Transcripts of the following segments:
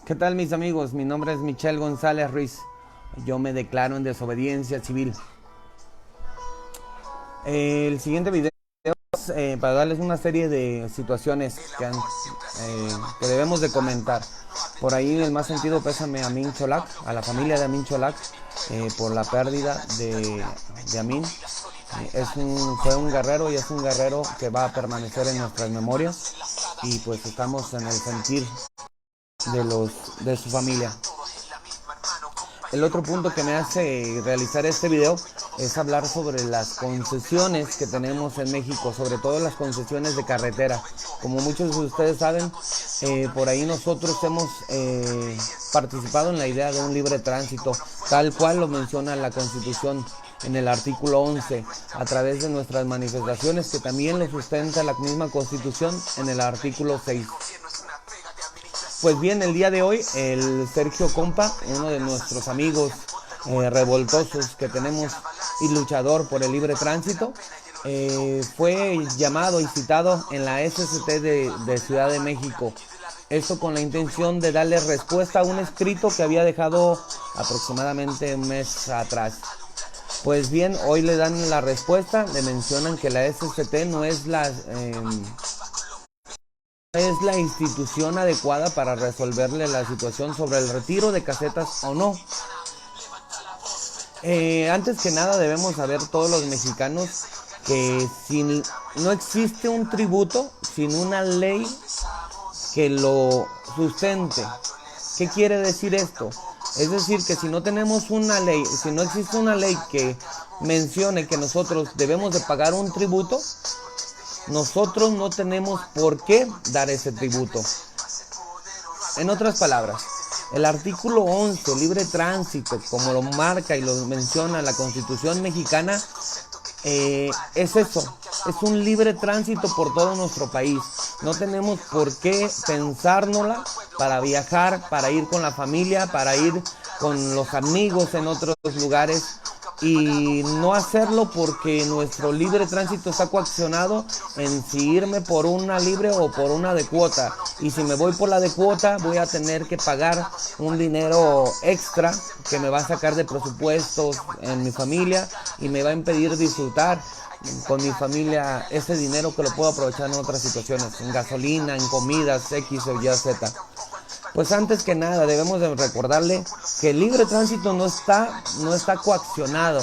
¿Qué tal, mis amigos? Mi nombre es Michelle González Ruiz. Yo me declaro en desobediencia civil. El siguiente video es para darles una serie de situaciones que debemos de comentar. Por ahí el más sentido pésame a Amin Cholak, a la familia de Amin Cholak, por la pérdida de Amin. Fue un guerrero y es un guerrero que va a permanecer en nuestras memorias, y pues estamos en el sentir de su familia. El otro punto que me hace realizar este video es hablar sobre las concesiones que tenemos en México, sobre todo las concesiones de carretera. Como muchos de ustedes saben, por ahí nosotros hemos participado en la idea de un libre tránsito, tal cual lo menciona la Constitución en el artículo 11, a través de nuestras manifestaciones, que también lo sustenta la misma Constitución en el artículo 6. Pues bien, el día de hoy el Sergio Compa, uno de nuestros amigos revoltosos que tenemos y luchador por el libre tránsito, fue llamado y citado en la SCT de Ciudad de México. Esto con la intención de darle respuesta a un escrito que había dejado aproximadamente un mes atrás. Pues bien, hoy le dan la respuesta, le mencionan que la SCT no es la institución adecuada para resolverle la situación sobre el retiro de casetas o no. Antes que nada debemos saber todos los mexicanos que no existe un tributo sin una ley que lo sustente. ¿Qué quiere decir esto? Es decir, que si no tenemos una ley, si no existe una ley que mencione que nosotros debemos de pagar un tributo, nosotros no tenemos por qué dar ese tributo. En otras palabras, el artículo 11, libre tránsito, como lo marca y lo menciona la Constitución mexicana, es eso, es un libre tránsito por todo nuestro país. No tenemos por qué pensárnosla para viajar, para ir con la familia, para ir con los amigos en otros lugares, y no hacerlo porque nuestro libre tránsito está coaccionado en si irme por una libre o por una de cuota. Y si me voy por la de cuota, voy a tener que pagar un dinero extra que me va a sacar de presupuestos en mi familia y me va a impedir disfrutar con mi familia ese dinero que lo puedo aprovechar en otras situaciones, en gasolina, en comidas, X o Y, Z. Pues antes que nada debemos de recordarle que el libre tránsito no está coaccionado.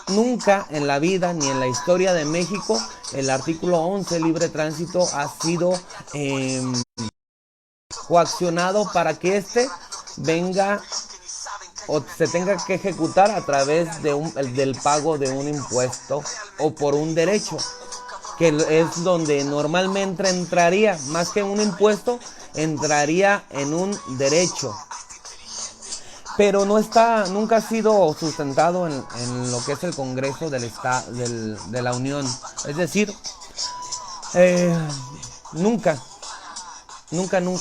Nunca en la vida ni en la historia de México el artículo 11, libre tránsito, ha sido coaccionado para que éste venga o se tenga que ejecutar a través del pago de un impuesto o por un derecho, que es donde normalmente entraría, más que un impuesto, entraría en un derecho. Pero nunca ha sido sustentado en lo que es el Congreso de la Unión. Es decir, nunca, ningún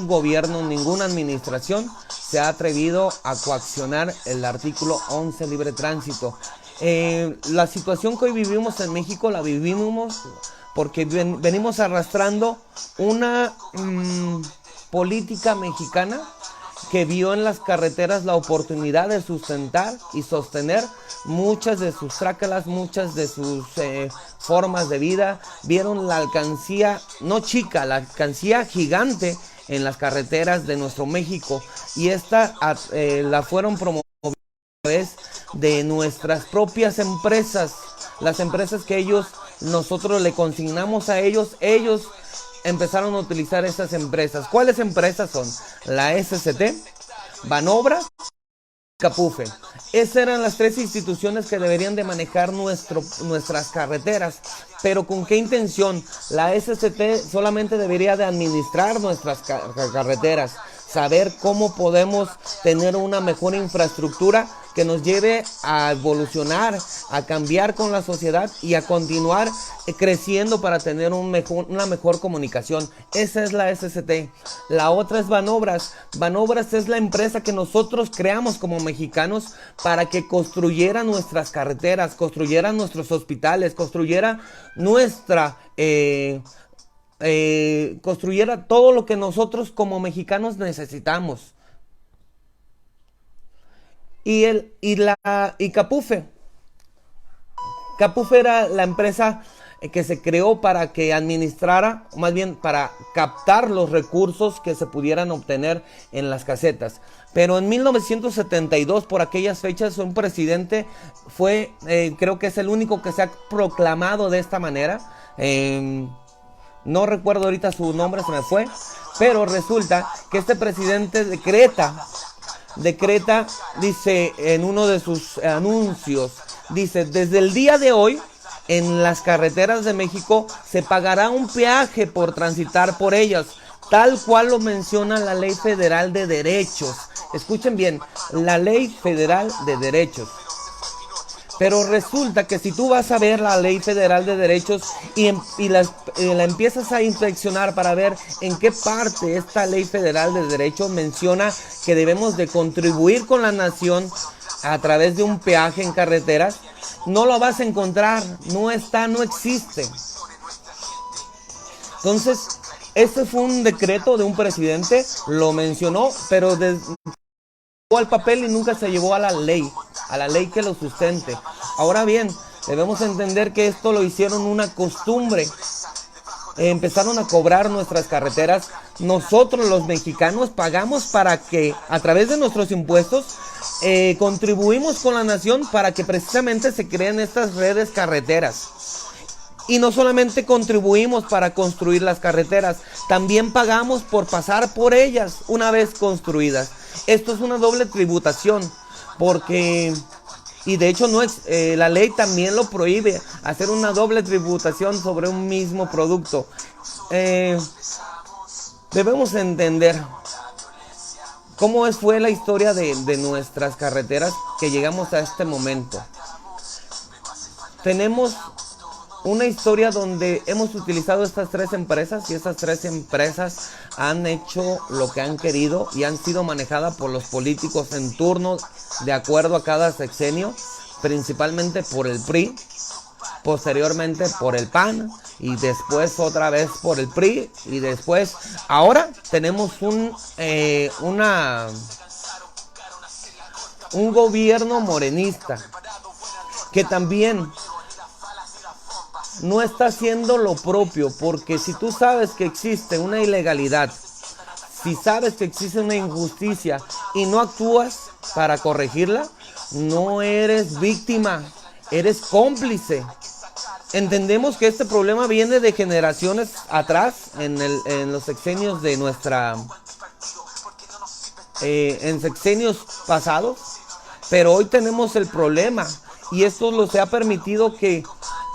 gobierno, ninguna administración se ha atrevido a coaccionar el artículo 11, libre tránsito. La situación que hoy vivimos en México la vivimos porque venimos arrastrando una política mexicana que vio en las carreteras la oportunidad de sustentar y sostener muchas de sus trácalas, muchas de sus formas de vida. Vieron la alcancía, no chica, la alcancía gigante en las carreteras de nuestro México, y esta la fueron promoviendo a través de nuestras propias empresas, las empresas que nosotros le consignamos a ellos empezaron a utilizar estas empresas. ¿Cuáles empresas son? La SCT, Banobras, Capufe. Esas eran las tres instituciones que deberían de manejar nuestras carreteras. Pero ¿con qué intención? La SCT solamente debería de administrar nuestras carreteras, saber cómo podemos tener una mejor infraestructura que nos lleve a evolucionar, a cambiar con la sociedad y a continuar creciendo para tener una mejor comunicación. Esa es la SCT. La otra es Banobras. Banobras es la empresa que nosotros creamos como mexicanos para que construyera nuestras carreteras, construyera nuestros hospitales, construyera nuestra construyera todo lo que nosotros como mexicanos necesitamos. Y Capufe. Capufe era la empresa que se creó para que administrara, o más bien para captar los recursos que se pudieran obtener en las casetas. Pero en 1972, por aquellas fechas, un presidente fue, creo que es el único que se ha proclamado de esta manera. No recuerdo ahorita su nombre, se me fue. Pero resulta que este presidente decreta, dice en uno de sus anuncios, dice: desde el día de hoy, en las carreteras de México se pagará un peaje por transitar por ellas, tal cual lo menciona la Ley Federal de Derechos. Escuchen bien, la Ley Federal de Derechos. Pero resulta que si tú vas a ver la Ley Federal de Derechos y la empiezas a inspeccionar para ver en qué parte esta Ley Federal de Derechos menciona que debemos de contribuir con la nación a través de un peaje en carreteras, no lo vas a encontrar, no está, no existe. Entonces, este fue un decreto de un presidente, lo mencionó, pero llegó al papel y nunca se llevó a la ley que lo sustente. Ahora bien, debemos entender que esto lo hicieron una costumbre. Empezaron a cobrar nuestras carreteras. Nosotros los mexicanos pagamos para que, a través de nuestros impuestos, contribuimos con la nación para que precisamente se creen estas redes carreteras. Y no solamente contribuimos para construir las carreteras, también pagamos por pasar por ellas una vez construidas. Esto es una doble tributación, porque, y de hecho no es, la ley también lo prohíbe, hacer una doble tributación sobre un mismo producto. Debemos entender cómo fue la historia de nuestras carreteras que llegamos a este momento. Tenemos una historia donde hemos utilizado estas tres empresas, y estas tres empresas han hecho lo que han querido y han sido manejadas por los políticos en turno de acuerdo a cada sexenio, principalmente por el PRI, posteriormente por el PAN y después otra vez por el PRI, y después ahora tenemos un gobierno morenista que también no está haciendo lo propio, porque si tú sabes que existe una ilegalidad, si sabes que existe una injusticia y no actúas para corregirla, no eres víctima, eres cómplice. Entendemos que este problema viene de generaciones atrás, en los sexenios de en sexenios pasados, pero hoy tenemos el problema, y esto lo se ha permitido que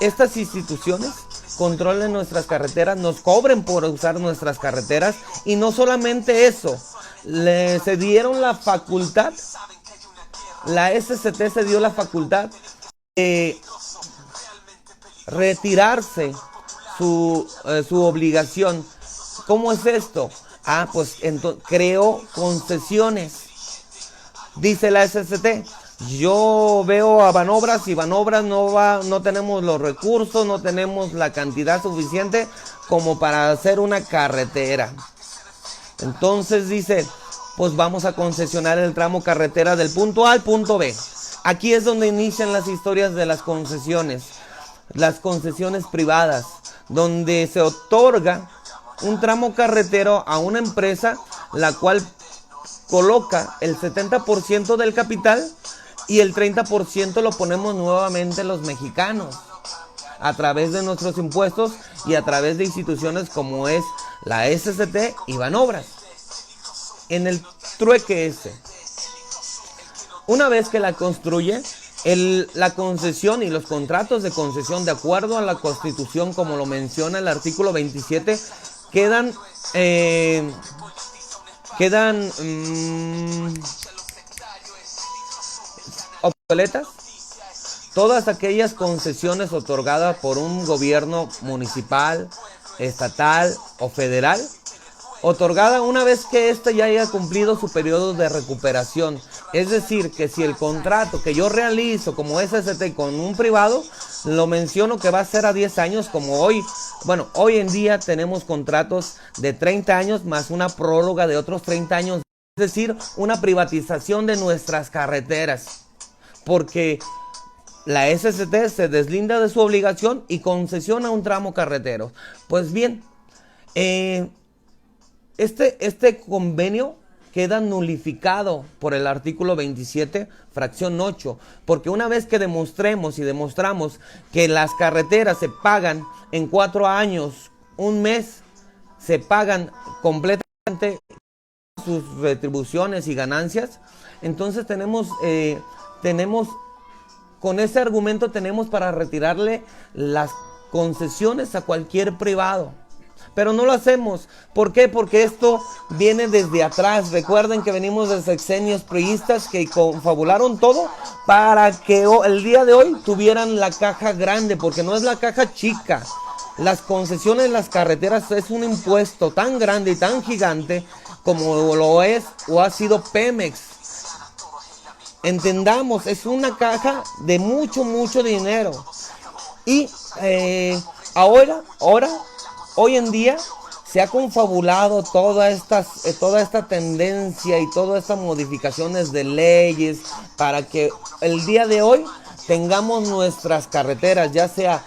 estas instituciones controlen nuestras carreteras, nos cobren por usar nuestras carreteras, y no solamente eso, se dieron la facultad, la SCT se dio la facultad de retirarse su obligación. ¿Cómo es esto? Pues creó concesiones. Dice la SCT: yo veo a Banobras y Banobras no tenemos los recursos, no tenemos la cantidad suficiente como para hacer una carretera. Entonces dice: pues vamos a concesionar el tramo carretera del punto A al punto B. Aquí es donde inician las historias de las concesiones privadas, donde se otorga un tramo carretero a una empresa, la cual coloca el 70% del capital y el 30% lo ponemos nuevamente los mexicanos a través de nuestros impuestos y a través de instituciones como es la SCT y Banobras. En el trueque ese, una vez que la construye, la concesión y los contratos de concesión, de acuerdo a la Constitución, como lo menciona el artículo 27, quedan obsoletas todas aquellas concesiones otorgadas por un gobierno municipal, estatal o federal, otorgada una vez que ésta ya haya cumplido su periodo de recuperación. Es decir, que si el contrato que yo realizo como SCT con un privado, lo menciono que va a ser a 10 años, como hoy Bueno, hoy en día tenemos contratos de 30 años más una prórroga de otros 30 años, es decir, una privatización de nuestras carreteras, porque la SCT se deslinda de su obligación y concesiona un tramo carretero. Pues bien, este convenio queda nulificado por el artículo 27, fracción 8, porque una vez que demostremos y demostramos que las carreteras se pagan en 4 años, un mes, se pagan completamente sus retribuciones y ganancias, entonces tenemos con ese argumento tenemos para retirarle las concesiones a cualquier privado. Pero no lo hacemos. ¿Por qué? Porque esto viene desde atrás. Recuerden que venimos de sexenios priistas que confabularon todo para que el día de hoy tuvieran la caja grande, porque no es la caja chica. Las concesiones en las carreteras es un impuesto tan grande y tan gigante como lo es o ha sido Pemex. Entendamos, es una caja de mucho dinero. Y hoy en día se ha confabulado toda esta tendencia y todas estas modificaciones de leyes para que el día de hoy tengamos nuestras carreteras, ya sea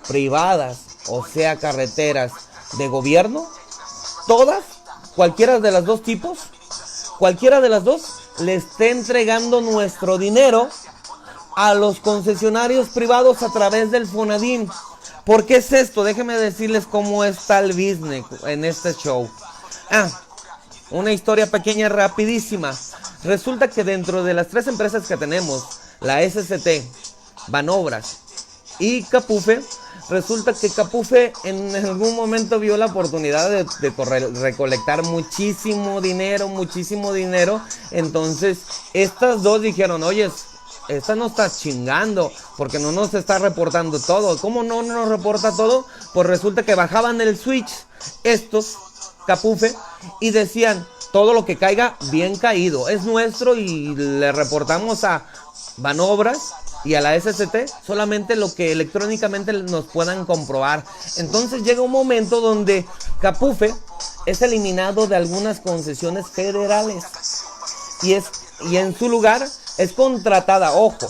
privadas o sea carreteras de gobierno, todas, cualquiera de las dos tipos, cualquiera de las dos, le esté entregando nuestro dinero a los concesionarios privados a través del Fonadín. ¿Por qué es esto? Déjenme decirles cómo está el business en este show. Una historia pequeña, rapidísima. Resulta que dentro de las 3 empresas que tenemos, la SCT, Banobras y Capufe, resulta que Capufe en algún momento vio la oportunidad de recolectar muchísimo dinero. Entonces, estas dos dijeron, oye, esta no está chingando, porque no nos está reportando todo. ¿Cómo no nos reporta todo? Pues resulta que bajaban el switch estos, Capufe, y decían, todo lo que caiga, bien caído, es nuestro, y le reportamos a Banobras y a la SCT solamente lo que electrónicamente nos puedan comprobar. Entonces llega un momento donde Capufe es eliminado de algunas concesiones federales y en su lugar es contratada, ojo,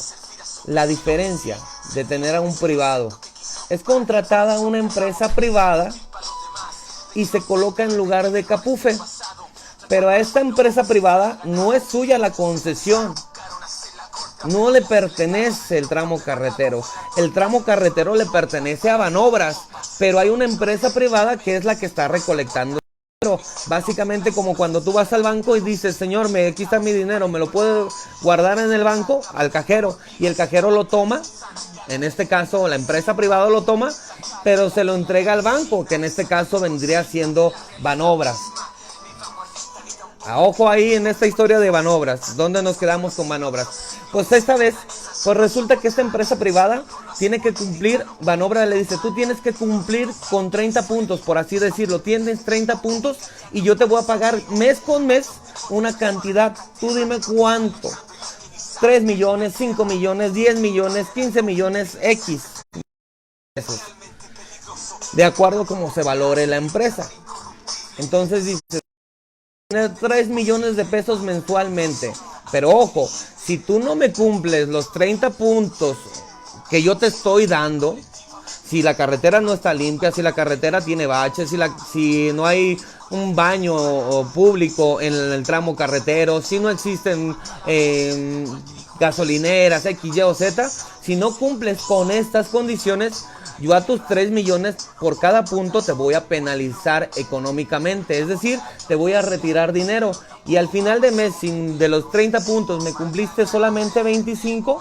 la diferencia de tener a un privado, es contratada a una empresa privada y se coloca en lugar de Capufe, pero a esta empresa privada no es suya la concesión, no le pertenece el tramo carretero le pertenece a Banobras, pero hay una empresa privada que es la que está recolectando. Básicamente como cuando tú vas al banco y dices, señor, aquí está mi dinero, me lo puedo guardar en el banco, al cajero, y el cajero lo toma, en este caso la empresa privada lo toma, pero se lo entrega al banco, que en este caso vendría siendo Banobras. Ojo ahí en esta historia de Banobras. ¿Dónde nos quedamos con Banobras? Pues esta vez, pues resulta que esta empresa privada tiene que cumplir, Banobras le dice, tú tienes que cumplir con 30 puntos, por así decirlo. Tienes 30 puntos y yo te voy a pagar mes con mes una cantidad. Tú dime cuánto. 3 millones, 5 millones, 10 millones, 15 millones, X. De acuerdo a cómo se valore la empresa. Entonces dice, 3 millones de pesos mensualmente. Pero ojo, si tú no me cumples los 30 puntos que yo te estoy dando, si la carretera no está limpia, si la carretera tiene baches, si no hay un baño público en el tramo carretero, si no existen gasolineras, X, Y o Z, si no cumples con estas condiciones, yo a tus 3 millones por cada punto te voy a penalizar económicamente. Es decir, te voy a retirar dinero. Y al final de mes, si de los 30 puntos me cumpliste solamente 25,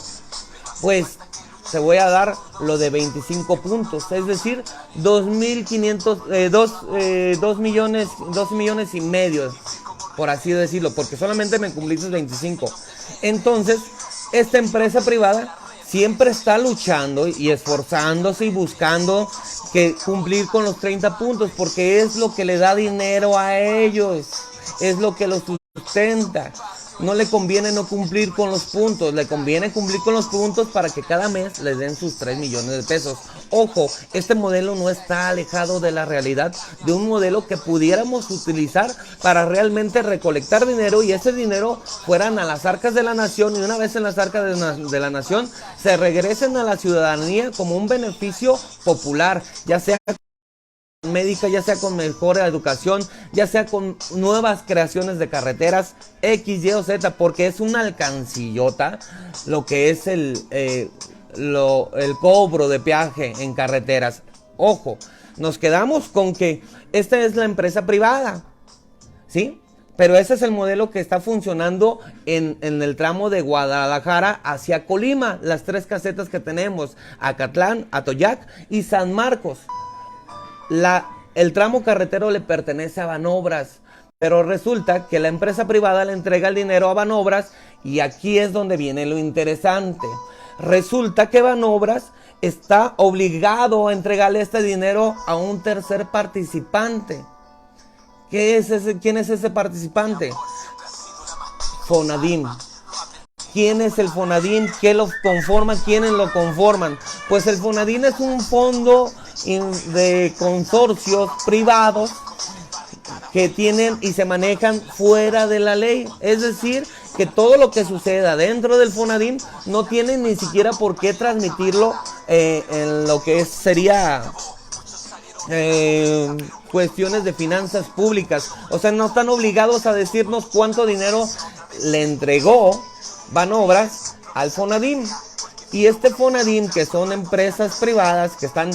pues te voy a dar lo de 25 puntos. Es decir, 2.500, 2 millones y medio, por así decirlo, porque solamente me cumpliste 25. Entonces, esta empresa privada siempre está luchando y esforzándose y buscando que cumplir con los 30 puntos, porque es lo que le da dinero a ellos, es lo que los sustenta. no le conviene no cumplir con los puntos, le conviene cumplir con los puntos para que cada mes les den sus 3 millones de pesos. Ojo, este modelo no está alejado de la realidad de un modelo que pudiéramos utilizar para realmente recolectar dinero y ese dinero fueran a las arcas de la nación y una vez en las arcas de la nación se regresen a la ciudadanía como un beneficio popular, ya sea médica, ya sea con mejor educación, ya sea con nuevas creaciones de carreteras X, Y o Z, porque es una alcancillota lo que es el cobro de peaje en carreteras. Ojo, nos quedamos con que esta es la empresa privada, ¿sí? Pero ese es el modelo que está funcionando en el tramo de Guadalajara hacia Colima, las 3 casetas que tenemos, Acatlán, Atoyac y San Marcos. El tramo carretero le pertenece a Banobras, pero resulta que la empresa privada le entrega el dinero a Banobras y aquí es donde viene lo interesante. Resulta que Banobras está obligado a entregarle este dinero a un tercer participante. ¿Quién es ese participante? Fonadim. ¿Quién es el Fonadim? ¿Qué lo conforman? ¿Quiénes lo conforman? Pues el Fonadim es un fondo de consorcios privados que tienen y se manejan fuera de la ley. Es decir, que todo lo que suceda dentro del Fonadim no tienen ni siquiera por qué transmitirlo en lo que sería cuestiones de finanzas públicas. O sea, no están obligados a decirnos cuánto dinero le entregó Banobras al Fonadim. Y este Fonadim, que son empresas privadas, que están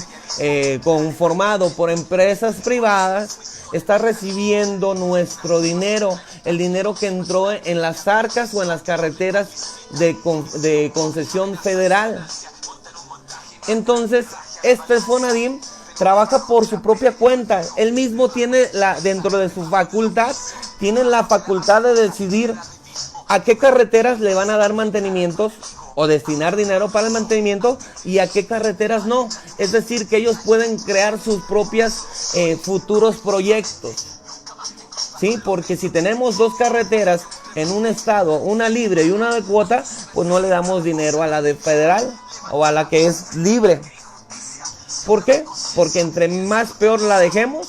conformados por empresas privadas, está recibiendo nuestro dinero, el dinero que entró en las arcas o en las carreteras de concesión federal. Entonces, este Fonadim trabaja por su propia cuenta. Él mismo tiene dentro de su facultad, tiene la facultad de decidir a qué carreteras le van a dar mantenimientos o destinar dinero para el mantenimiento y a qué carreteras no. Es decir, que ellos pueden crear sus propios futuros proyectos. ¿Sí? Porque si tenemos 2 carreteras en un estado, una libre y una de cuota, pues no le damos dinero a la de federal o a la que es libre. ¿Por qué? Porque entre más peor la dejemos,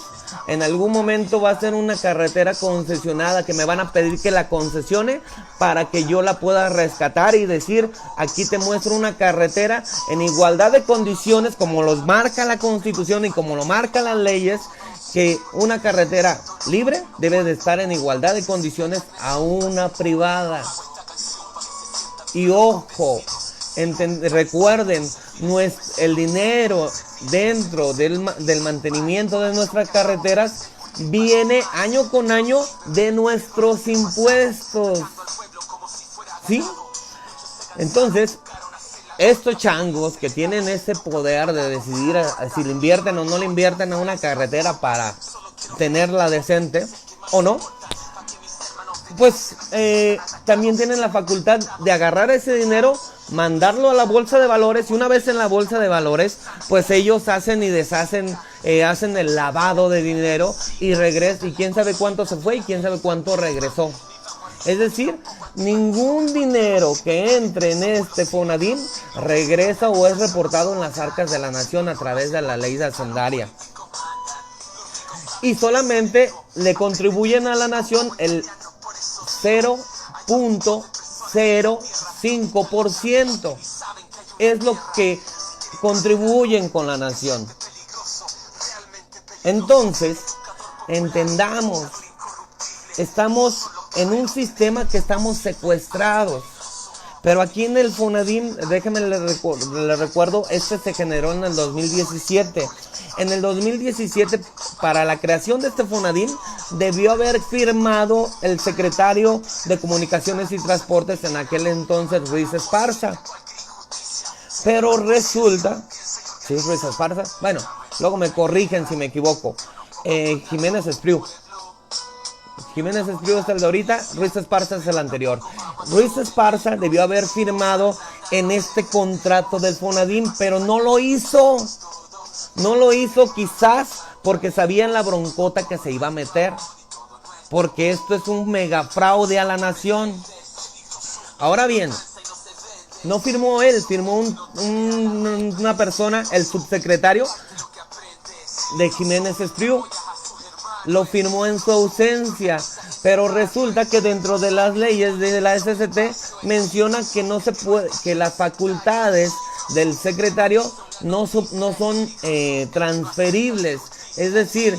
en algún momento va a ser una carretera concesionada que me van a pedir que la concesione para que yo la pueda rescatar y decir, aquí te muestro una carretera en igualdad de condiciones como los marca la Constitución y como lo marcan las leyes, que una carretera libre debe de estar en igualdad de condiciones a una privada. Y ojo, recuerden, el dinero dentro del mantenimiento de nuestras carreteras viene año con año de nuestros impuestos. ¿Sí? Entonces, estos changos que tienen ese poder de decidir si le invierten o no le invierten a una carretera para tenerla decente o no, pues también tienen la facultad de agarrar ese dinero, mandarlo a la bolsa de valores y una vez en la bolsa de valores, pues ellos hacen y deshacen, hacen el lavado de dinero y regresan y quién sabe cuánto se fue y quién sabe cuánto regresó. Es decir, ningún dinero que entre en este Fonadim regresa o es reportado en las arcas de la nación a través de la ley hacendaria. Y solamente le contribuyen a la nación el 0.05% es lo que contribuyen con la nación. Entonces, entendamos, estamos en un sistema que estamos secuestrados. Pero aquí en el Fonadim, déjenme le recuerdo, este se generó en el 2017. En el 2017, para la creación de este Fonadim, debió haber firmado el secretario de Comunicaciones y Transportes en aquel entonces, Ruiz Esparza. Pero resulta, ¿sí es Ruiz Esparza? Bueno, luego me corrigen si me equivoco. Jiménez Espriu. Jiménez Espriu es el de ahorita, Ruiz Esparza es el anterior. Ruiz Esparza debió haber firmado en este contrato del Fonadim, pero no lo hizo. No lo hizo quizás porque sabían la broncota que se iba a meter. Porque esto es un mega fraude a la nación. Ahora bien, no firmó él, firmó una persona, el subsecretario de Jiménez Espriu, lo firmó en su ausencia, pero resulta que dentro de las leyes de la SST menciona que no se puede, que las facultades del secretario no son transferibles, es decir,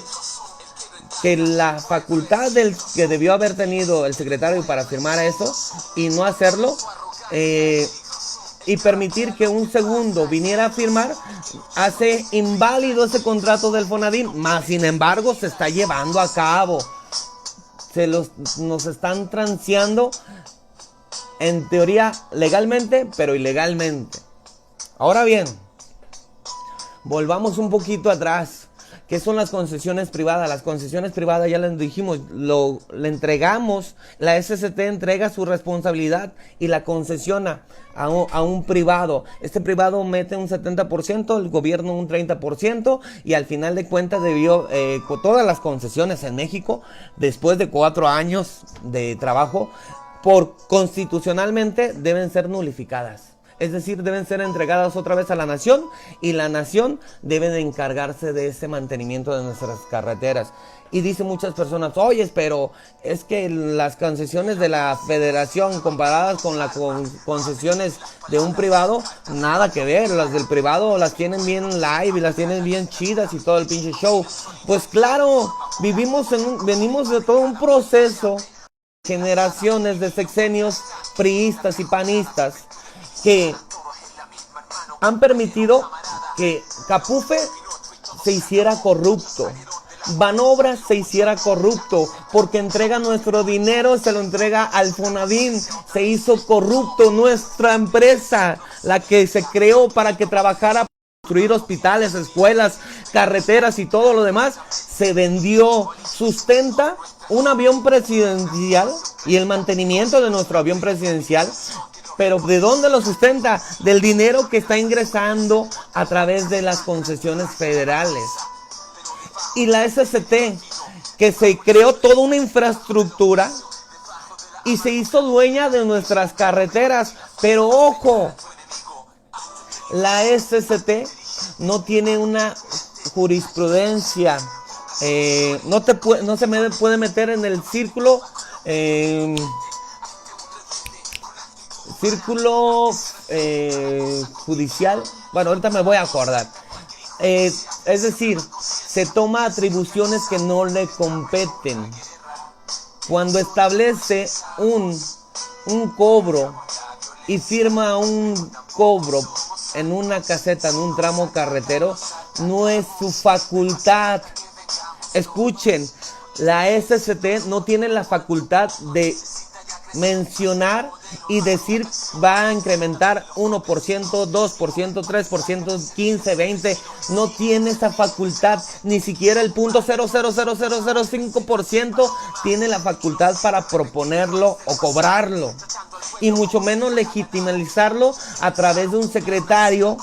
que la facultad que debió haber tenido el secretario para firmar eso y no hacerlo, y permitir que un segundo viniera a firmar, hace inválido ese contrato del Fonadín, más sin embargo se está llevando a cabo. Nos están transeando, en teoría legalmente, pero ilegalmente. Ahora bien, volvamos un poquito atrás. ¿Qué son las concesiones privadas? Las concesiones privadas, ya les dijimos, le entregamos, la SST entrega su responsabilidad y la concesiona a un privado. Este privado mete un 70%, el gobierno un 30%, y al final de cuentas con todas las concesiones en México, después de 4 años de trabajo, constitucionalmente deben ser nulificadas. Es decir, deben ser entregadas otra vez a la nación, y la nación debe de encargarse de ese mantenimiento de nuestras carreteras. Y dicen muchas personas, oye, pero es que las concesiones de la federación comparadas con las concesiones de un privado, nada que ver. Las del privado las tienen bien live y las tienen bien chidas y todo el pinche show. Pues claro, venimos de todo un proceso, generaciones de sexenios priistas y panistas, que han permitido que Capufe se hiciera corrupto, Banobras se hiciera corrupto, porque entrega nuestro dinero, se lo entrega al Fonadín. Se hizo corrupto nuestra empresa, la que se creó para que trabajara para construir hospitales, escuelas, carreteras y todo lo demás. Se vendió, sustenta un avión presidencial y el mantenimiento de nuestro avión presidencial. Pero ¿de dónde lo sustenta? Del dinero que está ingresando a través de las concesiones federales. Y la SST, que se creó toda una infraestructura y se hizo dueña de nuestras carreteras. Pero ojo, la SST no tiene una jurisprudencia. No se puede meter en el círculo judicial. Bueno, ahorita me voy a acordar. Es decir, se toma atribuciones que no le competen. Cuando establece un cobro y firma un cobro en una caseta, en un tramo carretero, no es su facultad. Escuchen, la SST no tiene la facultad de mencionar y decir va a incrementar 1%, 2%, 3%, 15, 20. No tiene esa facultad. Ni siquiera el 0.00005% tiene la facultad para proponerlo o cobrarlo, y mucho menos legitimizarlo a través de un secretario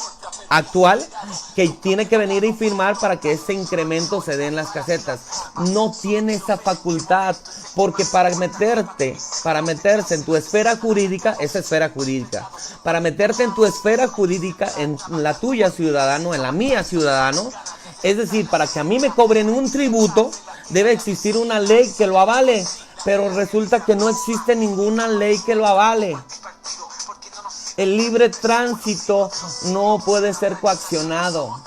actual que tiene que venir y firmar para que ese incremento se dé en las casetas. No tiene esa facultad, porque para meterse en tu esfera jurídica, para meterte en tu esfera jurídica, en la tuya ciudadano, en la mía ciudadano, es decir, para que a mí me cobren un tributo, debe existir una ley que lo avale, pero resulta que no existe ninguna ley que lo avale. El libre tránsito no puede ser coaccionado,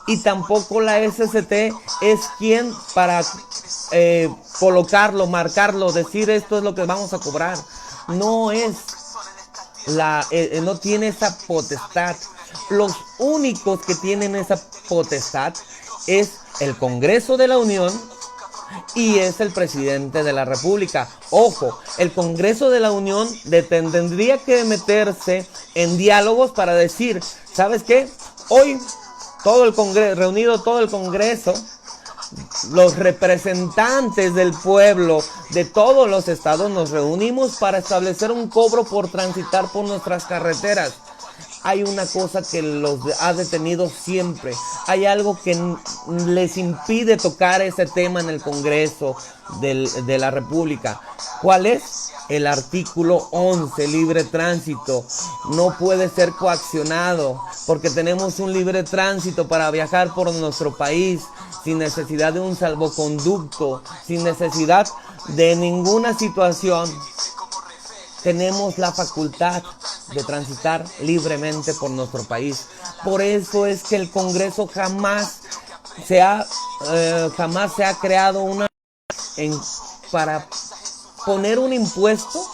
y tampoco la SST es quien para colocarlo, marcarlo, decir esto es lo que vamos a cobrar. No tiene esa potestad. Los únicos que tienen esa potestad es el Congreso de la Unión y es el presidente de la República. Ojo, el Congreso de la Unión tendría que meterse en diálogos para decir, ¿sabes qué? Hoy reunido todo el Congreso, los representantes del pueblo de todos los estados nos reunimos para establecer un cobro por transitar por nuestras carreteras. hay una cosa que los ha detenido siempre. Hay algo que les impide tocar ese tema en el Congreso de la República. ¿Cuál es? El artículo 11, libre tránsito. No puede ser coaccionado porque tenemos un libre tránsito para viajar por nuestro país sin necesidad de un salvoconducto, sin necesidad de ninguna situación. Tenemos la facultad de transitar libremente por nuestro país. Por eso es que el Congreso jamás se ha creado para poner un impuesto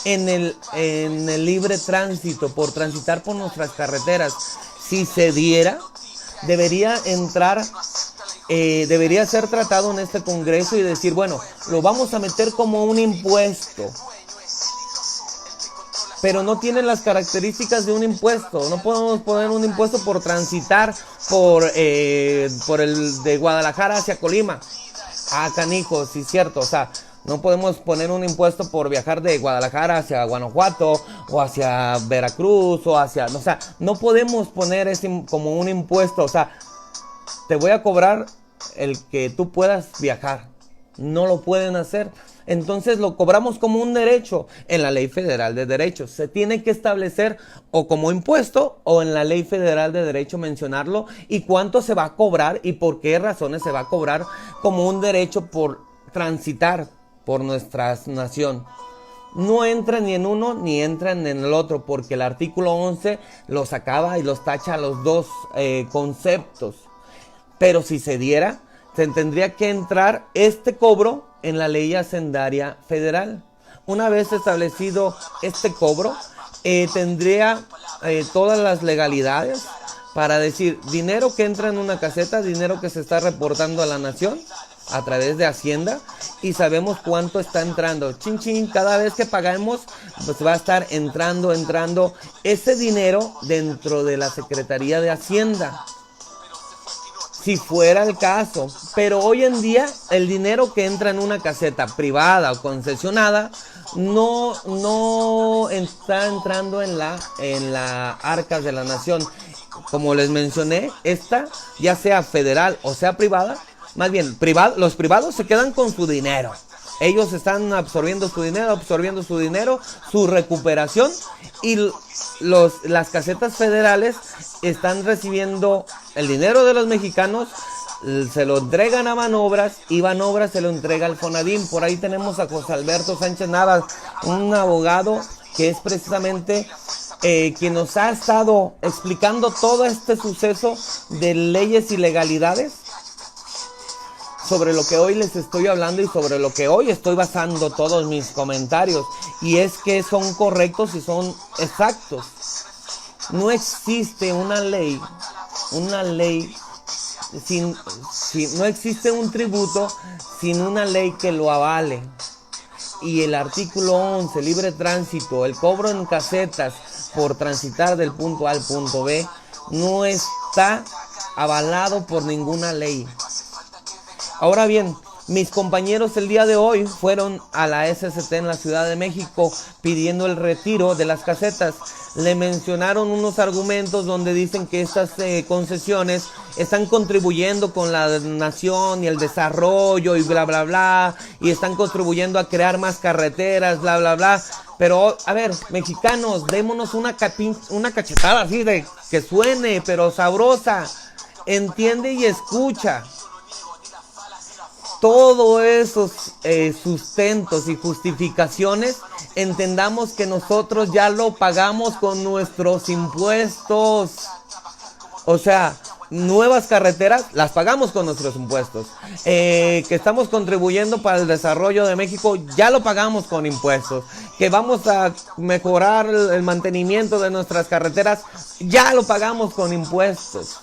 en el libre tránsito, por transitar por nuestras carreteras. Si se diera, debería ser tratado en este Congreso y decir, bueno, lo vamos a meter como un impuesto, pero no tiene las características de un impuesto. No podemos poner un impuesto por transitar por el de Guadalajara hacia Colima. Ah, canijo, sí, cierto. O sea, no podemos poner un impuesto por viajar de Guadalajara hacia Guanajuato o hacia Veracruz o sea, no podemos poner ese como un impuesto. O sea, te voy a cobrar el que tú puedas viajar. No lo pueden hacer. Entonces lo cobramos como un derecho en la Ley Federal de Derechos. Se tiene que establecer o como impuesto o en la Ley Federal de Derecho mencionarlo y cuánto se va a cobrar y por qué razones se va a cobrar como un derecho por transitar por nuestra nación. No entran ni en uno ni entran en el otro porque el artículo 11 los acaba y los tacha a los dos conceptos. Pero si se diera, se tendría que entrar este cobro en la ley hacendaria federal. Una vez establecido este cobro, tendría todas las legalidades para decir dinero que entra en una caseta, dinero que se está reportando a la nación a través de Hacienda y sabemos cuánto está entrando. Chin chin, cada vez que pagamos pues va a estar entrando ese dinero dentro de la Secretaría de Hacienda. Si fuera el caso, pero hoy en día el dinero que entra en una caseta privada o concesionada no está entrando en la arcas de la nación. Como les mencioné, esta ya sea federal o sea privada, más bien los privados se quedan con su dinero. Ellos están absorbiendo su dinero, su recuperación, y las casetas federales están recibiendo el dinero de los mexicanos, se lo entregan a Banobras y Banobras se lo entrega al Fonadín. Por ahí tenemos a José Alberto Sánchez Navas, un abogado que es precisamente quien nos ha estado explicando todo este suceso de leyes y legalidades sobre lo que hoy les estoy hablando y sobre lo que hoy estoy basando todos mis comentarios. Y es que son correctos y son exactos. No existe una ley no existe un tributo sin una ley que lo avale. Y el artículo 11, libre tránsito, el cobro en casetas por transitar del punto A al punto B, no está avalado por ninguna ley. Ahora bien, mis compañeros el día de hoy fueron a la SCT en la Ciudad de México pidiendo el retiro de las casetas. Le mencionaron unos argumentos donde dicen que estas concesiones están contribuyendo con la nación y el desarrollo y bla bla bla, y están contribuyendo a crear más carreteras, bla bla bla. Pero a ver, mexicanos, démonos una cachetada así de que suene, pero sabrosa. Entiende y escucha. Todos esos sustentos y justificaciones, entendamos que nosotros ya lo pagamos con nuestros impuestos. O sea, nuevas carreteras las pagamos con nuestros impuestos. Que estamos contribuyendo para el desarrollo de México, ya lo pagamos con impuestos. Que vamos a mejorar el mantenimiento de nuestras carreteras, ya lo pagamos con impuestos.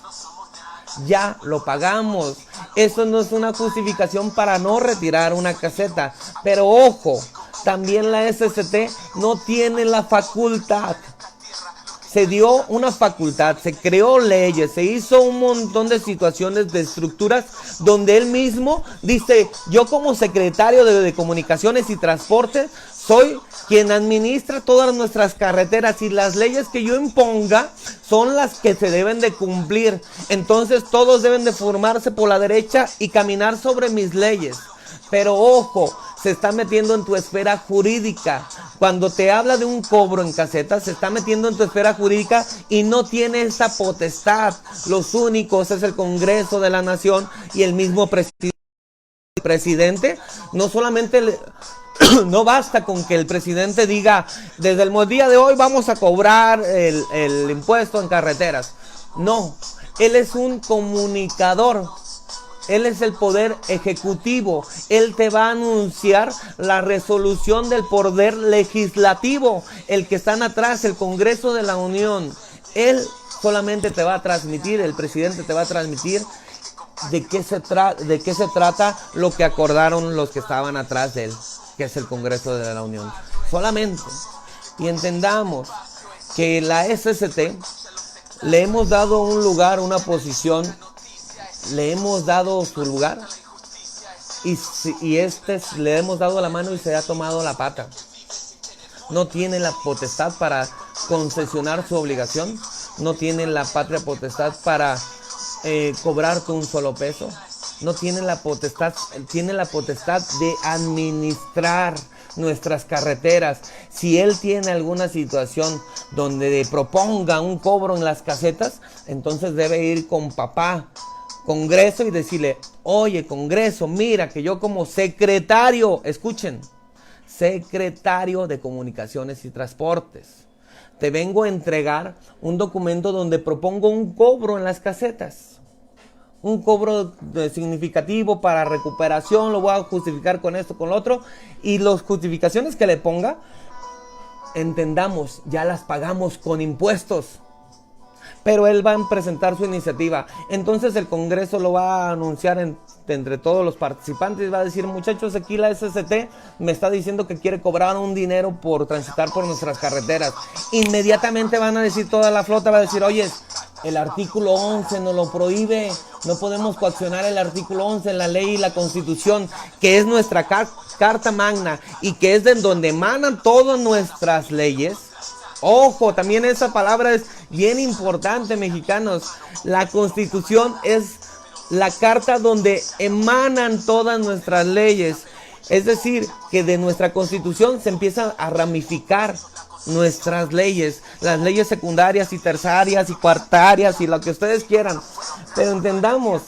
Ya lo pagamos. Eso no es una justificación para no retirar una caseta. Pero ojo, también la SCT no tiene la facultad. se dio una facultad, se creó leyes, se hizo un montón de situaciones, de estructuras, donde él mismo dice, yo como secretario de Comunicaciones y Transporte, soy quien administra todas nuestras carreteras y las leyes que yo imponga son las que se deben de cumplir. Entonces todos deben de formarse por la derecha y caminar sobre mis leyes. Pero ojo, se está metiendo en tu esfera jurídica. Cuando te habla de un cobro en casetas, se está metiendo en tu esfera jurídica y no tiene esa potestad. Los únicos es el Congreso de la Nación y el mismo presidente. No solamente no basta con que el presidente diga, desde el día de hoy vamos a cobrar el impuesto en carreteras. No, él es un comunicador. Él es el poder ejecutivo. Él te va a anunciar la resolución del poder legislativo. El que están atrás, el Congreso de la Unión. Él solamente te va a transmitir, el presidente te va a transmitir de qué se trata lo que acordaron los que estaban atrás de él, que es el Congreso de la Unión. Solamente. Y entendamos que la SST le hemos dado un lugar, una posición, le hemos dado su lugar y le hemos dado la mano y se ha tomado la pata. No tiene la potestad para concesionar su obligación, no tiene la patria potestad para cobrarte un solo peso, no tiene la potestad, tiene la potestad de administrar nuestras carreteras. Si él tiene alguna situación donde proponga un cobro en las casetas, entonces debe ir con papá Congreso y decirle, oye Congreso, mira que yo como secretario, escuchen, secretario de Comunicaciones y Transportes, te vengo a entregar un documento donde propongo un cobro en las casetas. Un cobro significativo para recuperación, lo voy a justificar con esto, con lo otro. Y las justificaciones que le ponga, entendamos, ya las pagamos con impuestos. Pero él va a presentar su iniciativa. Entonces el Congreso lo va a anunciar entre todos los participantes. Va a decir, muchachos, aquí la SST me está diciendo que quiere cobrar un dinero por transitar por nuestras carreteras. Inmediatamente van a decir, toda la flota va a decir, oye, el artículo 11 nos lo prohíbe. No podemos coaccionar el artículo 11 en la ley y la Constitución, que es nuestra carta magna y que es de donde emanan todas nuestras leyes. Ojo, también esa palabra es bien importante, mexicanos. La Constitución es la carta donde emanan todas nuestras leyes. Es decir, que de nuestra Constitución se empiezan a ramificar nuestras leyes. Las leyes secundarias y terciarias y cuartarias y lo que ustedes quieran. Pero entendamos,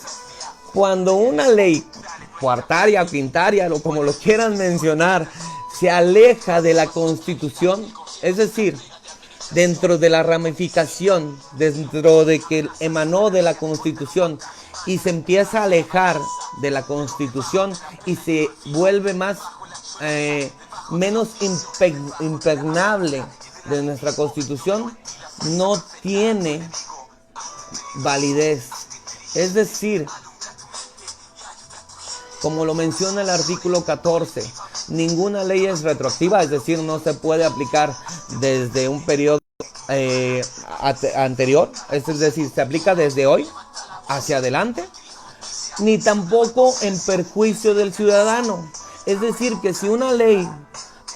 cuando una ley cuartaria o quintaria, o como lo quieran mencionar, se aleja de la Constitución, es decir, dentro de la ramificación, dentro de que emanó de la Constitución y se empieza a alejar de la Constitución y se vuelve menos impregnable de nuestra Constitución, no tiene validez. Es decir, como lo menciona el artículo 14, ninguna ley es retroactiva, es decir, no se puede aplicar desde un periodo anterior, es decir, se aplica desde hoy hacia adelante, ni tampoco en perjuicio del ciudadano. Es decir, que si una ley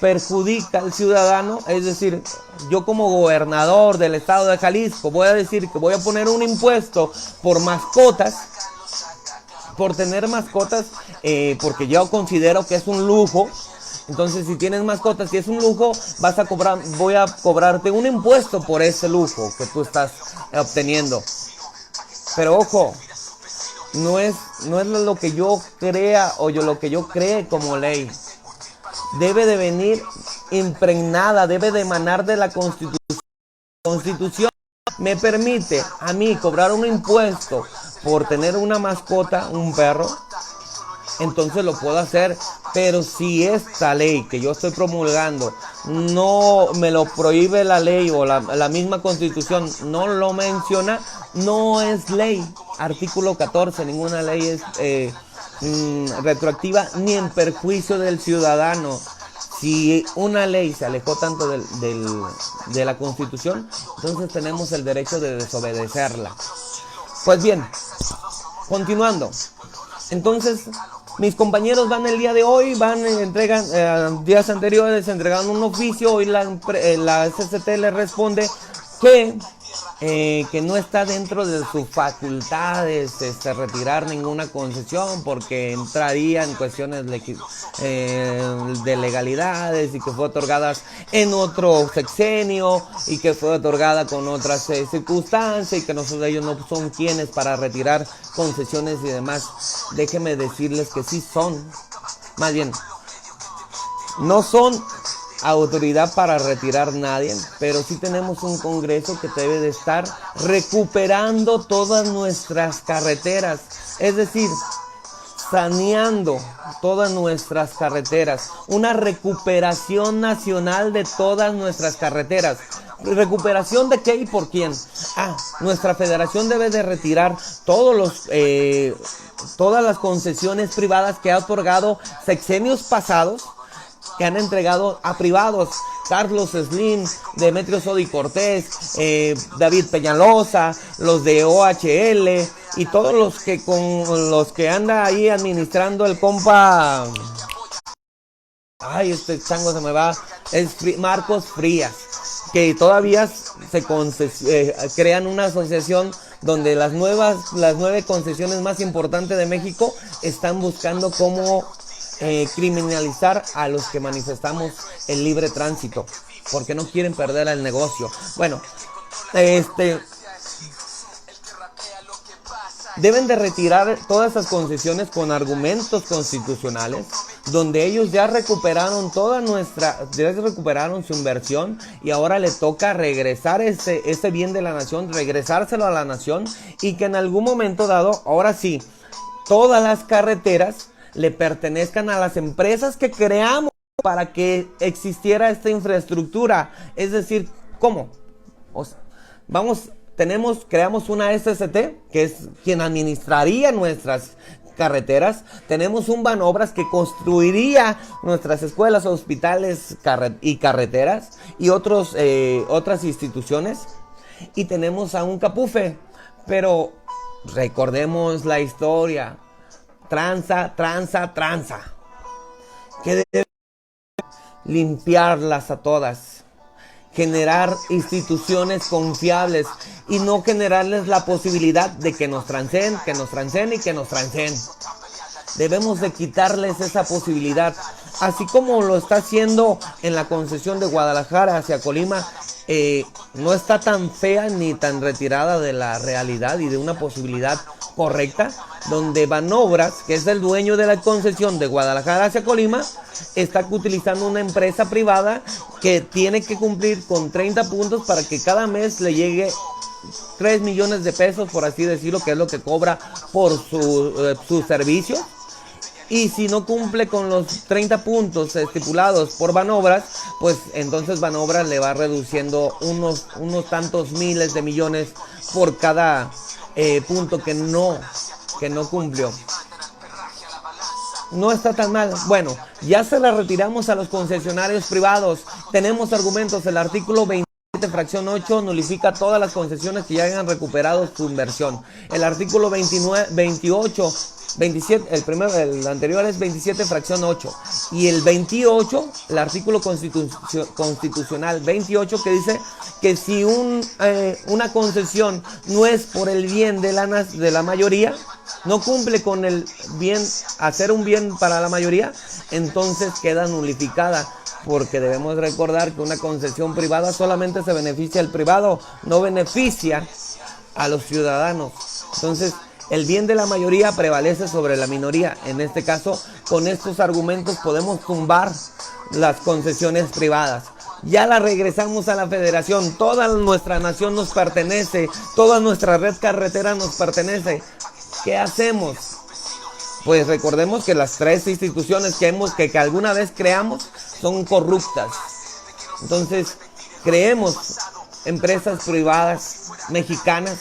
perjudica al ciudadano, es decir, yo como gobernador del estado de Jalisco voy a decir que voy a poner un impuesto por mascotas, por tener mascotas, porque yo considero que es un lujo. Entonces, si tienes mascotas y es un lujo, voy a cobrarte un impuesto por ese lujo que tú estás obteniendo. Pero ojo, no es lo que yo crea o lo que yo cree como ley. Debe de venir impregnada, debe de emanar de la Constitución. La Constitución me permite a mí cobrar un impuesto por tener una mascota, un perro, entonces lo puedo hacer. Pero si esta ley que yo estoy promulgando no me lo prohíbe la ley o la misma Constitución no lo menciona, no es ley. Artículo 14, ninguna ley es retroactiva ni en perjuicio del ciudadano. Si una ley se alejó tanto de la Constitución, entonces tenemos el derecho de desobedecerla. Pues bien, continuando. Entonces, mis compañeros van el día de hoy, entregan, días anteriores entregaron un oficio, hoy la SST les responde que no está dentro de sus facultades retirar ninguna concesión porque entraría en cuestiones de legalidades y que fue otorgadas en otro sexenio y que fue otorgada con otras circunstancias y que ellos no son quienes para retirar concesiones y demás. Déjenme decirles que sí son, más bien, no son autoridad para retirar nadie, pero sí tenemos un Congreso que debe de estar recuperando todas nuestras carreteras, es decir, saneando todas nuestras carreteras, una recuperación nacional de todas nuestras carreteras. ¿Recuperación de qué y por quién? Nuestra federación debe de retirar todas las concesiones privadas que ha otorgado sexenios pasados, que han entregado a privados. Carlos Slim, Demetrio Sodi Cortés, David Peñalosa, los de OHL y todos los que anda ahí administrando el compa. Este chango se me va. Es Marcos Frías, que todavía crean una asociación donde las 9 concesiones más importantes de México están buscando cómo criminalizar a los que manifestamos el libre tránsito, porque no quieren perder el negocio. Bueno, deben de retirar todas esas concesiones con argumentos constitucionales, donde ellos ya recuperaron ya recuperaron su inversión y ahora le toca regresar ese bien de la nación, regresárselo a la nación, y que en algún momento dado, ahora sí, todas las carreteras le pertenezcan a las empresas que creamos para que existiera esta infraestructura. Es decir, ¿cómo? Creamos una SST, que es quien administraría nuestras carreteras. Tenemos un Banobras que construiría nuestras escuelas, hospitales y carreteras y otras instituciones. Y tenemos a un Capufe. Pero recordemos la historia. Tranza. Que debe limpiarlas a todas. Generar instituciones confiables y no generarles la posibilidad de que nos transeen. Debemos de quitarles esa posibilidad, así como lo está haciendo en la concesión de Guadalajara hacia Colima. No está tan fea ni tan retirada de la realidad y de una posibilidad correcta, donde Banobras, que es el dueño de la concesión de Guadalajara hacia Colima, está utilizando una empresa privada que tiene que cumplir con 30 puntos para que cada mes le llegue 3 millones de pesos, por así decirlo, que es lo que cobra por sus servicios. Y si no cumple con los 30 puntos estipulados por Banobras, pues entonces Banobras le va reduciendo unos tantos miles de millones por cada punto que no cumplió. No está tan mal. Bueno, ya se la retiramos a los concesionarios privados. Tenemos argumentos. El artículo 27, fracción 8, nulifica todas las concesiones que ya hayan recuperado su inversión. El artículo 27, el anterior es 27, fracción 8. Y el 28, el artículo constitucional 28, que dice que si una concesión no es por el bien de la mayoría, no cumple con el bien, hacer un bien para la mayoría, entonces queda nulificada. Porque debemos recordar que una concesión privada solamente se beneficia al privado, no beneficia a los ciudadanos. Entonces, el bien de la mayoría prevalece sobre la minoría. En este caso, con estos argumentos podemos tumbar las concesiones privadas. Ya la regresamos a la federación. Toda nuestra nación nos pertenece. Toda nuestra red carretera nos pertenece. ¿Qué hacemos? Pues recordemos que las 3 instituciones que alguna vez creamos son corruptas. Entonces, creemos empresas privadas mexicanas.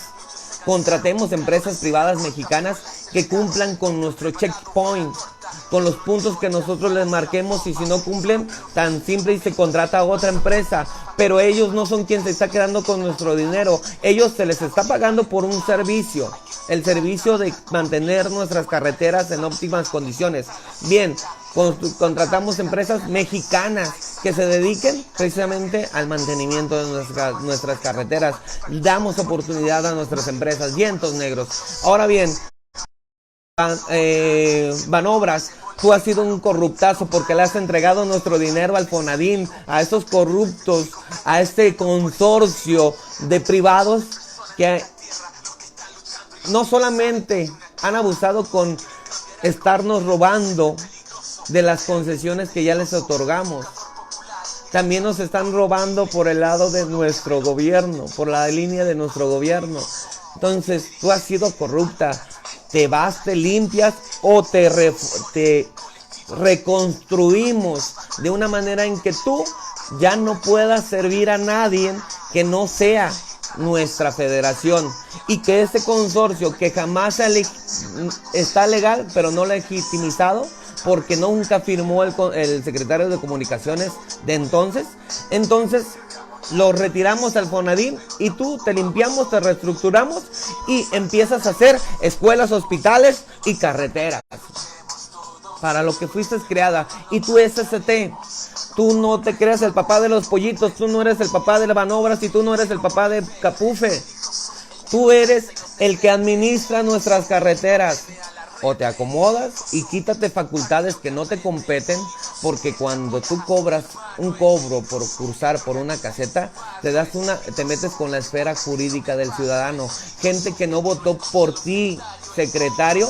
Contratemos empresas privadas mexicanas que cumplan con nuestro checkpoint, con los puntos que nosotros les marquemos, y si no cumplen, tan simple, y se contrata a otra empresa. Pero ellos no son quien se está quedando con nuestro dinero. Ellos se les está pagando por un servicio, el servicio de mantener nuestras carreteras en óptimas condiciones. Bien, contratamos empresas mexicanas que se dediquen precisamente al mantenimiento de nuestras carreteras. Damos oportunidad a nuestras empresas. Vientos Negros. Ahora bien, Banobras, tú has sido un corruptazo porque le has entregado nuestro dinero al Fonadín, a esos corruptos, a este consorcio de privados que no solamente han abusado con estarnos robando de las concesiones que ya les otorgamos, también nos están robando por el lado de nuestro gobierno, por la línea de nuestro gobierno. Entonces, tú has sido corrupta. Te vas, te limpias o te reconstruimos de una manera en que tú ya no puedas servir a nadie que no sea nuestra federación, y que ese consorcio que jamás está legal pero no legitimizado porque nunca firmó el secretario de Comunicaciones de entonces lo retiramos al Fonadín, y tú te limpiamos, te reestructuramos y empiezas a hacer escuelas, hospitales y carreteras para lo que fuiste creada. Y tú, SST, tú no te creas el papá de los pollitos, tú no eres el papá de Banobras y tú no eres el papá de Capufe. Tú eres el que administra nuestras carreteras. O te acomodas y quítate facultades que no te competen, porque cuando tú cobras un cobro por cruzar por una caseta, te metes con la esfera jurídica del ciudadano. Gente que no votó por ti, secretario,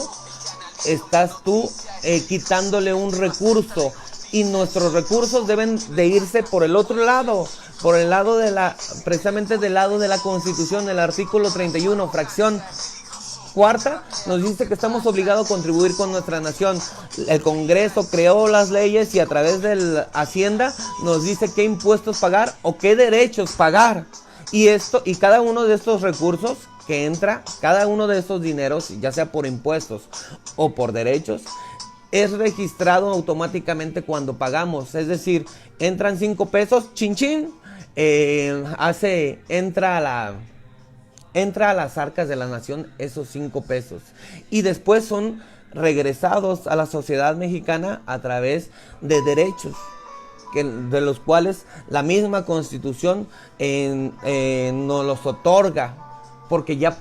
estás tú quitándole un recurso, y nuestros recursos deben de irse por el otro lado, por el lado precisamente del lado de la Constitución. El artículo 31, fracción cuarta, nos dice que estamos obligados a contribuir con nuestra nación. El Congreso creó las leyes y a través de la Hacienda nos dice qué impuestos pagar o qué derechos pagar. Y cada uno de estos recursos que entra, cada uno de estos dineros, ya sea por impuestos o por derechos, es registrado automáticamente cuando pagamos. Es decir, entran 5 pesos, chin chin, entra a las arcas de la nación esos 5 pesos, y después son regresados a la sociedad mexicana a través de derechos de los cuales la misma Constitución nos los otorga, porque ya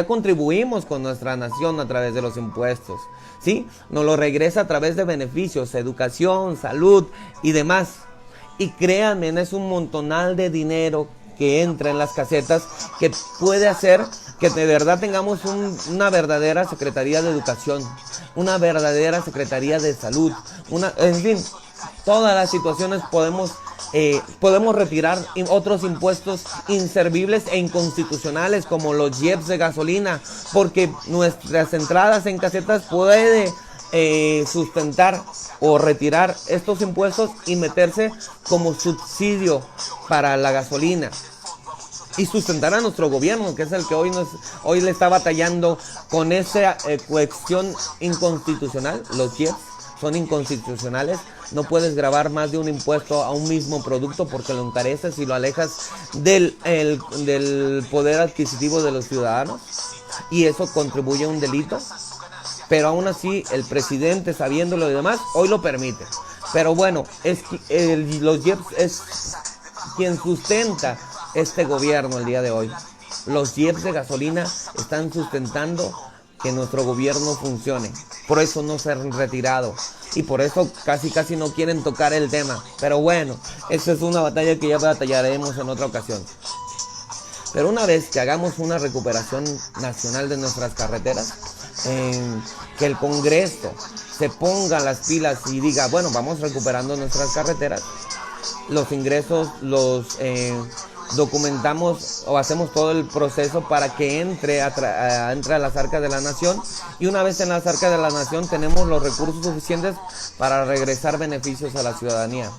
contribuimos con nuestra nación a través de los impuestos, ¿sí? Nos lo regresa a través de beneficios, educación, salud y demás. Y créanme, es un montonal de dinero que entra en las casetas, que puede hacer que de verdad tengamos una verdadera Secretaría de Educación, una verdadera Secretaría de Salud, en fin, todas las situaciones podemos retirar otros impuestos inservibles e inconstitucionales, como los IEPS de gasolina, porque nuestras entradas en casetas puede sustentar o retirar estos impuestos y meterse como subsidio para la gasolina y sustentar a nuestro gobierno, que es el que hoy le está batallando con esa cuestión inconstitucional. Los IEPS son inconstitucionales. No puedes gravar más de un impuesto a un mismo producto porque lo encareces y lo alejas del poder adquisitivo de los ciudadanos, y eso contribuye a un delito. Pero aún así el presidente, sabiéndolo y demás, hoy lo permite. Pero bueno, los IEPS es quien sustenta este gobierno el día de hoy. Los IEPS de gasolina están sustentando que nuestro gobierno funcione. Por eso no se han retirado y por eso casi no quieren tocar el tema. Pero bueno, esa es una batalla que ya batallaremos en otra ocasión. Pero una vez que hagamos una recuperación nacional de nuestras carreteras, que el Congreso se ponga las pilas y diga, bueno, vamos recuperando nuestras carreteras, los ingresos los documentamos o hacemos todo el proceso para que entre a las arcas de la nación, y una vez en las arcas de la nación tenemos los recursos suficientes para regresar beneficios a la ciudadanía.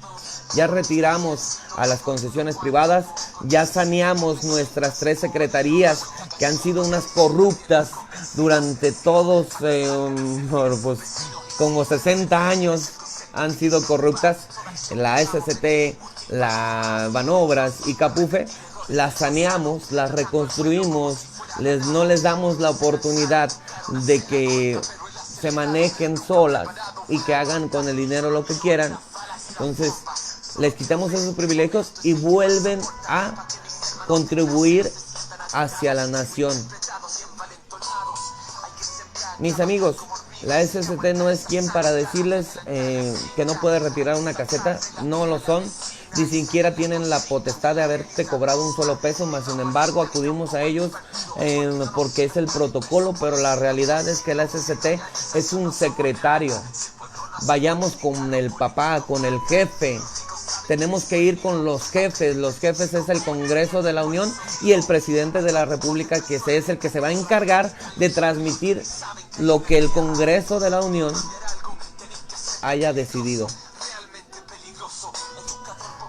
Ya retiramos a las concesiones privadas, ya saneamos nuestras 3 secretarías que han sido unas corruptas durante todos, como 60 años han sido corruptas, la SCT, la Banobras y Capufe, las saneamos, las reconstruimos, no les damos la oportunidad de que se manejen solas y que hagan con el dinero lo que quieran. Entonces les quitamos esos privilegios y vuelven a contribuir hacia la nación. Mis amigos, la SCT no es quien para decirles que no puede retirar una caseta, no lo son, ni siquiera tienen la potestad de haberte cobrado un solo peso, mas sin embargo acudimos a ellos porque es el protocolo, pero la realidad es que la SCT es un secretario. Vayamos con el papá, con el jefe. Tenemos que ir con los jefes es el Congreso de la Unión y el presidente de la República, que es el que se va a encargar de transmitir lo que el Congreso de la Unión haya decidido.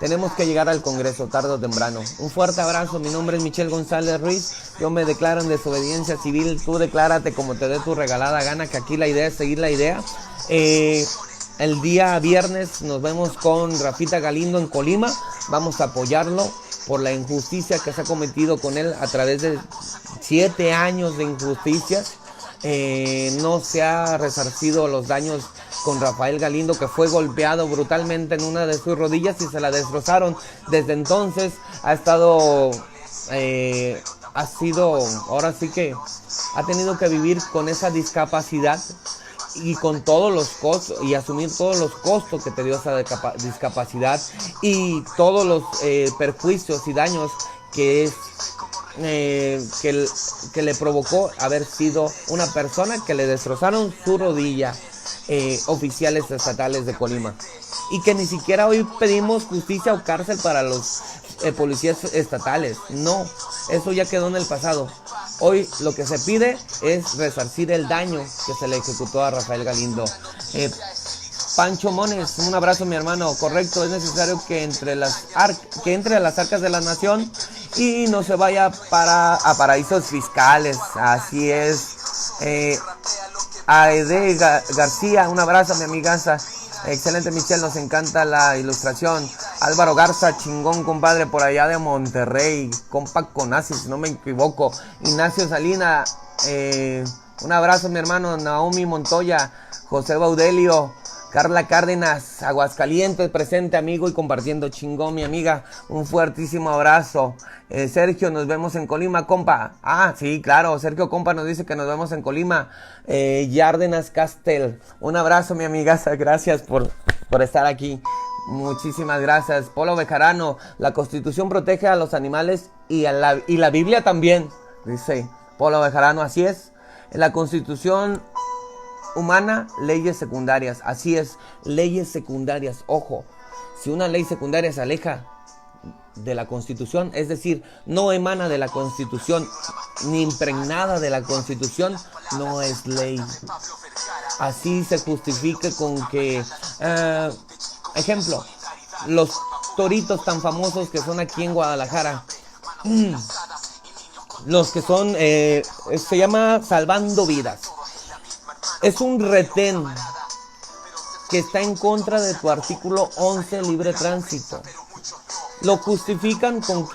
Tenemos que llegar al Congreso tarde o temprano. Un fuerte abrazo, mi nombre es Michelle González Ruiz, yo me declaro en desobediencia civil, tú declárate como te dé tu regalada gana, que aquí la idea es seguir la idea. El día viernes nos vemos con Rafita Galindo en Colima. Vamos a apoyarlo por la injusticia que se ha cometido con él a través de 7 años de injusticias. No se ha resarcido los daños con Rafael Galindo, que fue golpeado brutalmente en una de sus rodillas y se la destrozaron. Desde entonces ahora sí que ha tenido que vivir con esa discapacidad y con todos los costos y asumir todos los costos que te dio esa discapacidad y todos los perjuicios y daños que le provocó haber sido una persona que le destrozaron su rodilla, oficiales estatales de Colima, y que ni siquiera hoy pedimos justicia o cárcel para los policías estatales. No, eso ya quedó en el pasado. Hoy lo que se pide es resarcir el daño que se le ejecutó a Rafael Galindo. Pancho Mones, un abrazo mi hermano. Correcto, es necesario que entre a las arcas de la nación y no se vaya a paraísos fiscales. Así es. Aide García, un abrazo mi amigaza. Excelente Michelle, nos encanta la ilustración. Álvaro Garza, chingón compadre por allá de Monterrey, compa Conazi, si no me equivoco. Ignacio Salina, un abrazo mi hermano. Naomi Montoya, José Baudelio, Carla Cárdenas, Aguascalientes, presente amigo y compartiendo, chingón mi amiga, un fuertísimo abrazo. Sergio, nos vemos en Colima, compa. Ah, sí, claro, Sergio compa nos dice que nos vemos en Colima. Yárdenas Castel, un abrazo mi amigaza, gracias por estar aquí. Muchísimas gracias. Polo Bejarano, la Constitución protege a los animales y la Biblia también, dice Polo Bejarano, así es. La Constitución humana, leyes secundarias, así es, leyes secundarias. Ojo, si una ley secundaria se aleja de la Constitución, es decir, no emana de la Constitución ni impregnada de la Constitución, no es ley. Así se justifique con que ejemplo, los toritos tan famosos que son aquí en Guadalajara, los que son se llama Salvando Vidas, es un retén que está en contra de tu artículo 11 libre tránsito. Lo justifican con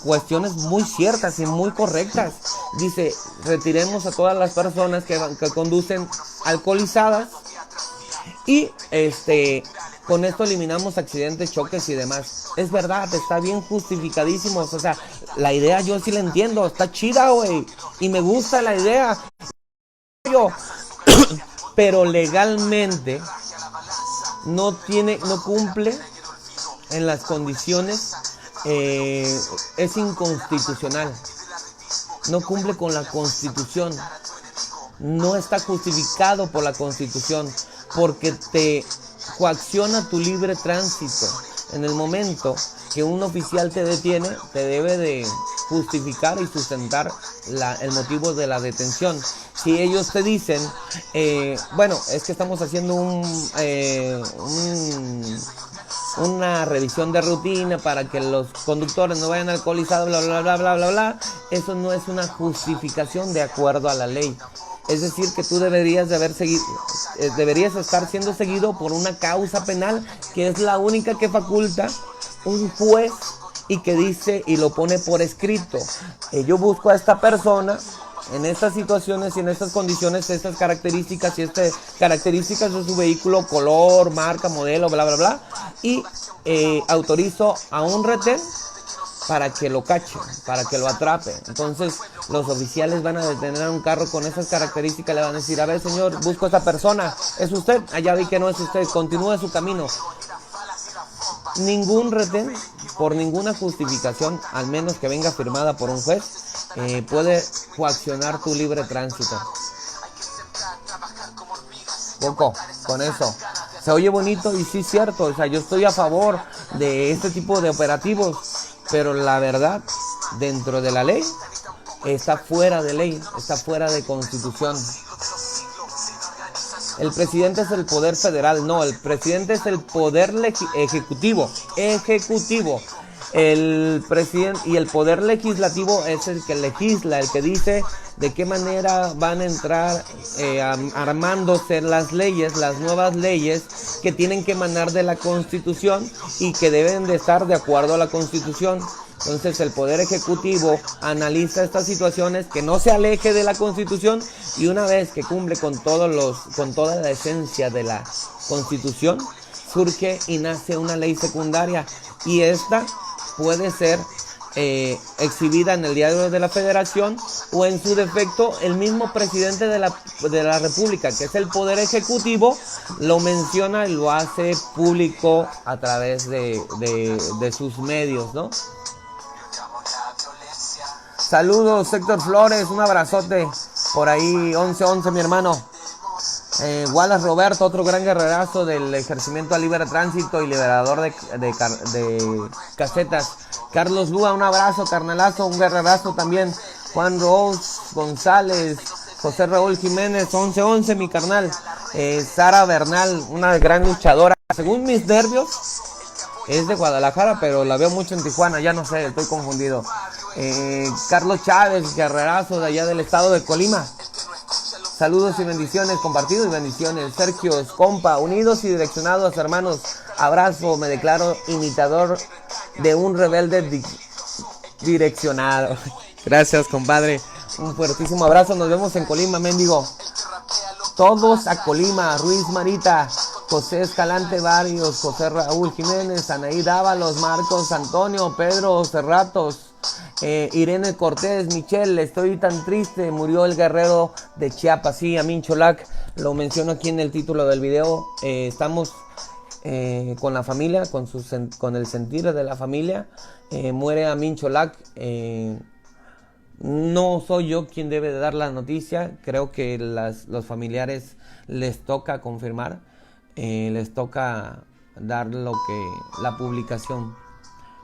cuestiones muy ciertas y muy correctas. Dice, retiremos a todas las personas que conducen alcoholizadas y con esto eliminamos accidentes, choques y demás. Es verdad, está bien justificadísimo. O sea, la idea yo sí la entiendo, está chida, güey, y me gusta la idea. Pero legalmente no cumple en las condiciones, es inconstitucional, no cumple con la Constitución, no está justificado por la Constitución, porque te coacciona tu libre tránsito. En el momento que un oficial te detiene, te debe de justificar y sustentar el motivo de la detención. Si ellos te dicen, bueno, es que estamos haciendo una revisión de rutina para que los conductores no vayan alcoholizados, bla, bla, bla, bla, bla, bla, bla, eso no es una justificación de acuerdo a la ley. Es decir, que tú deberías estar siendo seguido por una causa penal, que es la única que faculta un juez y que dice y lo pone por escrito. Yo busco a esta persona en estas situaciones y en estas condiciones, estas características y características de su vehículo, color, marca, modelo, bla, bla, bla, y autorizo a un retén para que lo cache, para que lo atrape. Entonces los oficiales van a detener un carro con esas características, le van a decir, a ver señor, busco a esta persona, ¿es usted? Allá vi que no es usted, continúe su camino. Ningún retén, por ninguna justificación, al menos que venga firmada por un juez, puede coaccionar tu libre tránsito. Poco, con eso. Se oye bonito y sí es cierto, o sea, yo estoy a favor de este tipo de operativos, pero la verdad, dentro de la ley, está fuera de ley, está fuera de constitución. El presidente es el poder federal, no, el presidente es el poder ejecutivo. El presidente y el poder legislativo es el que legisla, el que dice de qué manera van a entrar armándose las leyes, las nuevas leyes que tienen que emanar de la Constitución y que deben de estar de acuerdo a la Constitución. Entonces el Poder Ejecutivo analiza estas situaciones, que no se aleje de la Constitución, y una vez que cumple con toda la esencia de la Constitución, surge y nace una ley secundaria, y esta puede ser exhibida en el Diario de la Federación, o en su defecto el mismo presidente de la República, que es el Poder Ejecutivo, lo menciona y lo hace público a través de sus medios, ¿no? Saludos, Héctor Flores, un abrazote por ahí, 11-11 mi hermano. Wallace Roberto, otro gran guerrerazo del ejercimiento a libre tránsito y liberador de casetas. Carlos Lúa, un abrazo, carnalazo, un guerrerazo también. Juan Rose González, José Raúl Jiménez, 11-11 mi carnal. Sara Bernal, una gran luchadora. Según mis nervios, es de Guadalajara, pero la veo mucho en Tijuana, ya no sé, estoy confundido. Carlos Chávez, guerrerazo de allá del estado de Colima. Saludos y bendiciones, compartidos y bendiciones. Sergio Escompa, unidos y direccionados, hermanos. Abrazo, me declaro imitador de un rebelde direccionado. Gracias, compadre. Un fuertísimo abrazo, nos vemos en Colima, mendigo. Todos a Colima, Ruiz Marita, José Escalante Barrios, José Raúl Jiménez, Anaí Dávalos, Marcos Antonio, Pedro Cerratos, Irene Cortés, Michelle, estoy tan triste, murió el guerrero de Chiapas. Sí, Amin Cholac, lo menciono aquí en el título del video. Estamos con la familia, con el sentir de la familia. Muere Amin Cholac. No soy yo quien debe de dar la noticia, creo que los familiares les toca confirmar, les toca dar la publicación.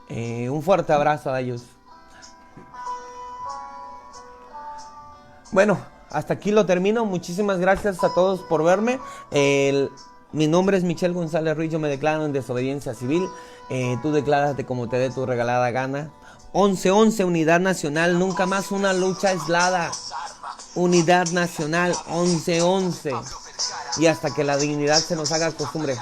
Un fuerte abrazo a ellos. Bueno, hasta aquí lo termino. Muchísimas gracias a todos por verme. Mi nombre es Michelle González Ruiz. Yo me declaro en desobediencia civil. Tú declárate como te dé tu regalada gana. 11-11, unidad nacional. Nunca más una lucha aislada. Unidad nacional, 11-11. Y hasta que la dignidad se nos haga costumbre.